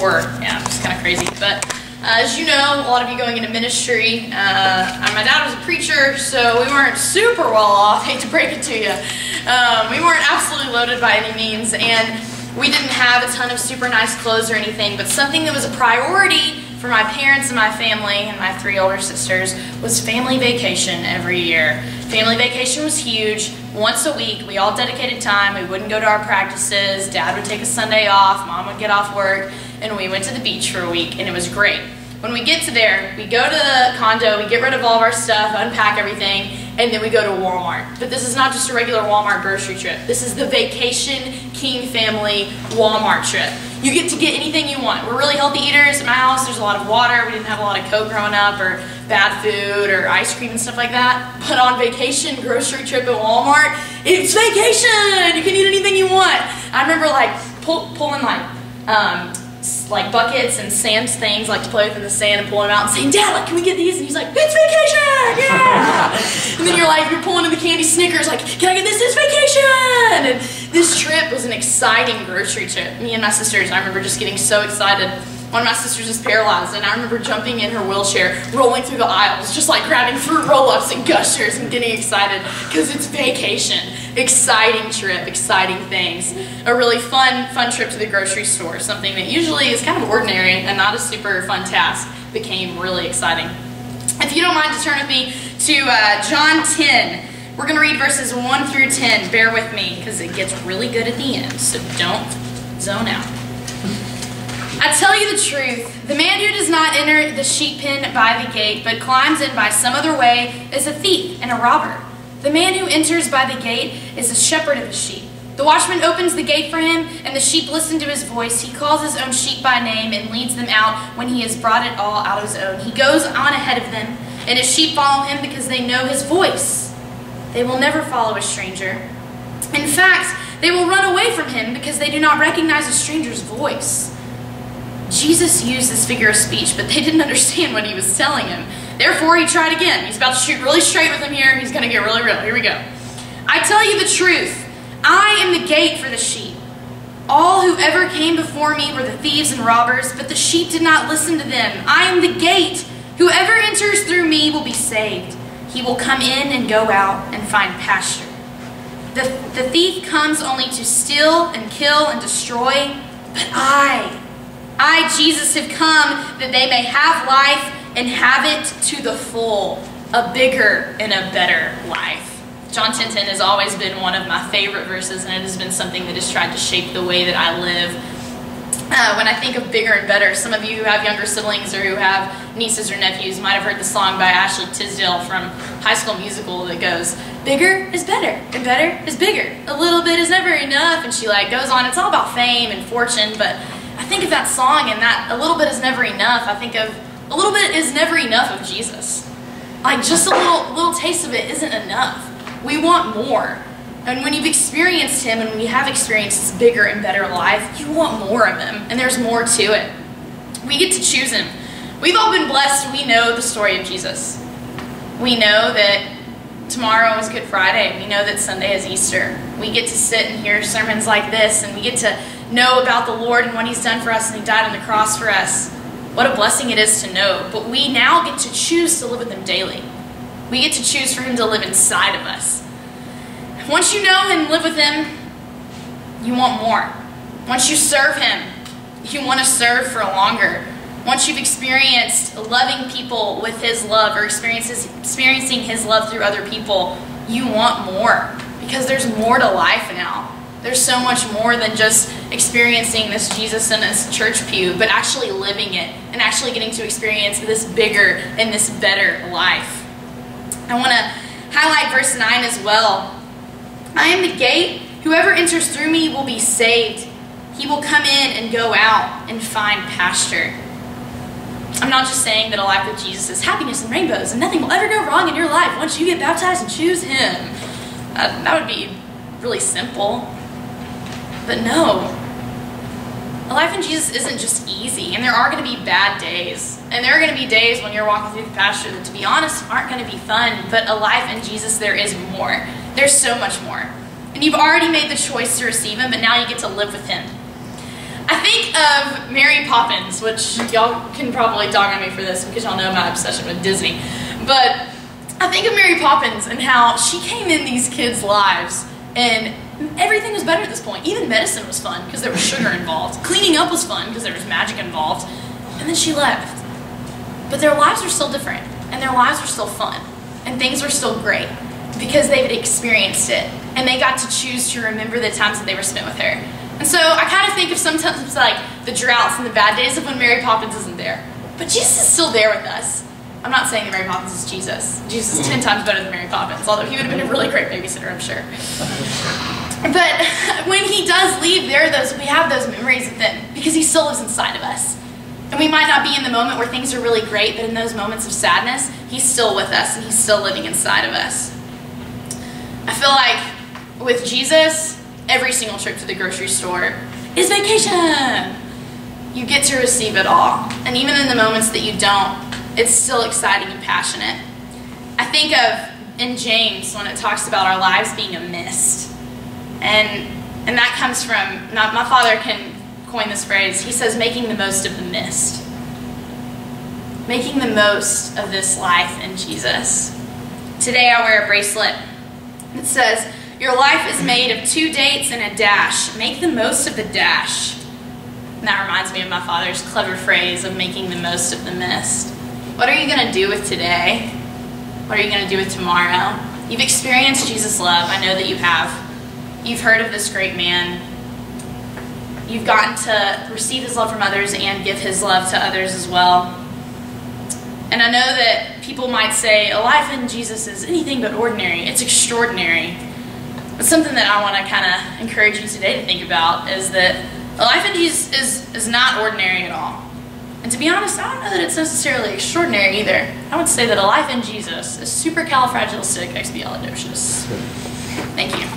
store. Yeah, it's kind of crazy. But as you know, a lot of you going into ministry, my dad was a preacher, so we weren't super well off. Hate to break it to you. We weren't absolutely loaded by any means, and we didn't have a ton of super nice clothes or anything, but something that was a priority for my parents and my family and my 3 older sisters was family vacation every year. Family vacation was huge. Once a week, we all dedicated time. We wouldn't go to our practices. Dad would take a Sunday off. Mom would get off work, and we went to the beach for a week, and it was great. When we get to there, we go to the condo, we get rid of all of our stuff, unpack everything, and then we go to Walmart. But this is not just a regular Walmart grocery trip. This is the Vacation King Family Walmart trip. You get to get anything you want. We're really healthy eaters. At my house, there's a lot of water. We didn't have a lot of Coke growing up, or bad food, or ice cream and stuff like that. But on vacation, grocery trip at Walmart, it's vacation! You can eat anything you want. I remember pulling like buckets and sand things, like to play with in the sand, and pulling them out and saying, "Dad, like, can we get these?" And he's like, "It's vacation, yeah!" And then you're pulling in the candy Snickers, like, "Can I get this? It's vacation!" And this trip was an exciting grocery trip. Me and my sisters, I remember just getting so excited. One of my sisters is paralyzed, and I remember jumping in her wheelchair, rolling through the aisles, just like grabbing fruit roll-ups and Gushers and getting excited because it's vacation. Exciting trip, exciting things. A really fun trip to the grocery store. Something that usually is kind of ordinary and not a super fun task became really exciting. If you don't mind to turn with me to John 10. We're going to read verses 1 through 10. Bear with me because it gets really good at the end, so don't zone out. I tell you the truth, the man who does not enter the sheep pen by the gate, but climbs in by some other way, is a thief and a robber. The man who enters by the gate is the shepherd of the sheep. The watchman opens the gate for him, and the sheep listen to his voice. He calls his own sheep by name and leads them out when he has brought it all out of his own. He goes on ahead of them, and his sheep follow him because they know his voice. They will never follow a stranger. In fact, they will run away from him because they do not recognize a stranger's voice. Jesus used this figure of speech, but they didn't understand what he was telling him. Therefore, he tried again. He's about to shoot really straight with him here. He's going to get really real. Here we go. I tell you the truth. I am the gate for the sheep. All who ever came before me were the thieves and robbers, but the sheep did not listen to them. I am the gate. Whoever enters through me will be saved. He will come in and go out and find pasture. The thief comes only to steal and kill and destroy, but I, Jesus, have come that they may have life and have it to the full, a bigger and a better life. John 10:10 has always been one of my favorite verses, and it has been something that has tried to shape the way that I live. When I think of bigger and better, some of you who have younger siblings or who have nieces or nephews might have heard the song by Ashley Tisdale from High School Musical that goes, "Bigger is better, and better is bigger. A little bit is never enough." And she goes on. It's all about fame and fortune, but I think of that song and that a little bit is never enough. I think of a little bit is never enough of Jesus. Like, just a little taste of it isn't enough. We want more. And when you've experienced him and when you have experienced this bigger and better life, you want more of him, and there's more to it. We get to choose him. We've all been blessed. We know the story of Jesus. We know that tomorrow is Good Friday. We know that Sunday is Easter. We get to sit and hear sermons like this, and we get to know about the Lord and what he's done for us, and he died on the cross for us. What a blessing it is to know. But we now get to choose to live with him daily. We get to choose for him to live inside of us. Once you know him and live with him, you want more. Once you serve him, you want to serve for longer. Once you've experienced loving people with his love or experiencing his love through other people, you want more because there's more to life now. There's so much more than just experiencing this Jesus in this church pew, but actually living it and actually getting to experience this bigger and this better life. I want to highlight verse 9 as well. I am the gate. Whoever enters through me will be saved. He will come in and go out and find pasture. I'm not just saying that a life with Jesus is happiness and rainbows and nothing will ever go wrong in your life once you get baptized and choose him. That would be really simple. But no. A life in Jesus isn't just easy, and there are going to be bad days. And there are going to be days when you're walking through the pasture that, to be honest, aren't going to be fun. But a life in Jesus, there is more. There's so much more. And you've already made the choice to receive him, but now you get to live with him. I think of Mary Poppins, which y'all can probably dog on me for this because y'all know my obsession with Disney. But I think of Mary Poppins and how she came in these kids' lives and everything was better at this point. Even medicine was fun because there was sugar involved. Cleaning up was fun because there was magic involved. And then she left. But their lives were still different, and their lives were still fun, and things were still great because they had experienced it, and they got to choose to remember the times that they were spent with her. And so I kind of think of sometimes like the droughts and the bad days of when Mary Poppins isn't there. But Jesus is still there with us. I'm not saying that Mary Poppins is Jesus. Jesus is 10 times better than Mary Poppins, although he would have been a really great babysitter, I'm sure. But when he does leave, we have those memories of him because he still lives inside of us. And we might not be in the moment where things are really great, but in those moments of sadness, he's still with us and he's still living inside of us. I feel like with Jesus, every single trip to the grocery store is vacation. You get to receive it all. And even in the moments that you don't, it's still exciting and passionate. I think of in James when it talks about our lives being a mist. And that comes from, my father can coin this phrase, he says making the most of the mist. Making the most of this life in Jesus. Today I wear a bracelet. It says, your life is made of 2 dates and a dash. Make the most of the dash. And that reminds me of my father's clever phrase of making the most of the mist. What are you going to do with today? What are you going to do with tomorrow? You've experienced Jesus' love. I know that you have. You've heard of this great man. You've gotten to receive his love from others and give his love to others as well. And I know that people might say, a life in Jesus is anything but ordinary. It's extraordinary. But something that I want to kind of encourage you today to think about is that a life in Jesus is not ordinary at all. And to be honest, I don't know that it's necessarily extraordinary either. I would say that a life in Jesus is supercalifragilisticexpialidocious. Thank you.